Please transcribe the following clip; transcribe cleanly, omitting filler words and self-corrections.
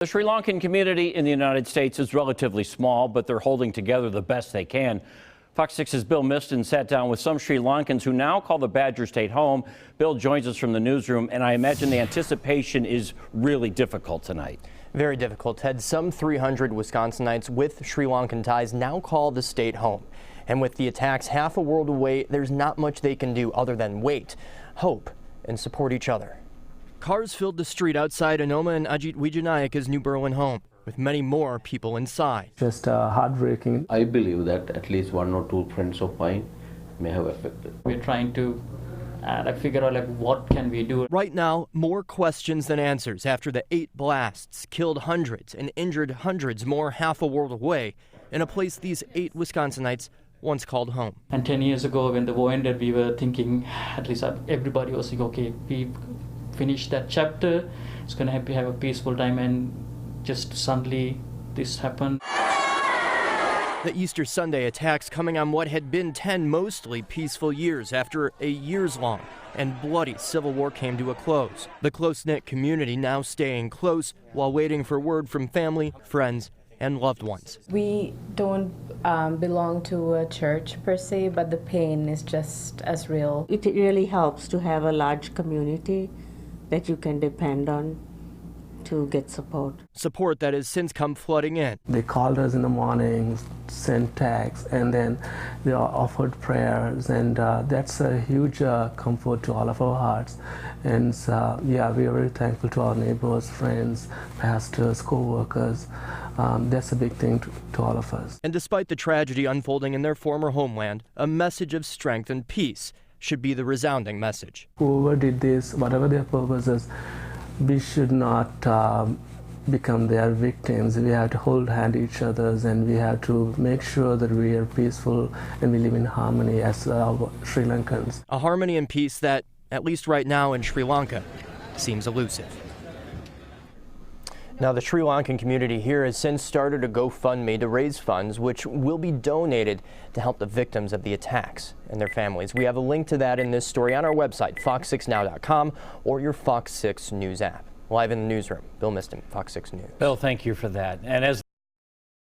The Sri Lankan community in the United States is relatively small, but they're holding together the best they can. Fox 6's Bill Miston sat down with some Sri Lankans who now call the Badger State home. Bill joins us from the newsroom, and I imagine the anticipation is really difficult tonight. Very difficult, Ted. Some 300 Wisconsinites with Sri Lankan ties now call the state home. And with the attacks half a world away, there's not much they can do other than wait, hope, and support each other. Cars filled the street outside Anoma and Ajit Wijanayake's New Berlin home, with many more people inside. Just heartbreaking. I believe that at least one or two friends of mine may have affected. We're trying to figure out what can we do. Right now, more questions than answers after the 8 blasts killed hundreds and injured hundreds more half a world away in a place these 8 Wisconsinites once called home. And 10 years ago when the war ended, we were thinking, at least everybody was thinking, okay, we finished that chapter, it's going to have a peaceful time, and just suddenly this happened. The Easter Sunday attacks coming on what had been 10 mostly peaceful years after a years-long and bloody civil war came to a close. The close-knit community now staying close while waiting for word from family, friends, and loved ones. We don't belong to a church per se, but the pain is just as real. It really helps to have a large community that you can depend on to get support. Support that has since come flooding in. They called us in the morning, sent texts, and then they offered prayers, and that's a huge comfort to all of our hearts. And yeah, we are very thankful to our neighbors, friends, pastors, co-workers. That's a big thing to all of us. And despite the tragedy unfolding in their former homeland, a message of strength and peace should be the resounding message. Whoever did this, whatever their purposes, we should not become their victims. We have to hold hand each other's, and we have to make sure that we are peaceful and we live in harmony as Sri Lankans. A harmony and peace that, at least right now in Sri Lanka, seems elusive. Now, the Sri Lankan community here has since started a GoFundMe to raise funds which will be donated to help the victims of the attacks and their families. We have a link to that in this story on our website, fox6now.com, or your Fox 6 News app. Live in the newsroom, Bill Miston, Fox 6 News. Bill, thank you for that. And as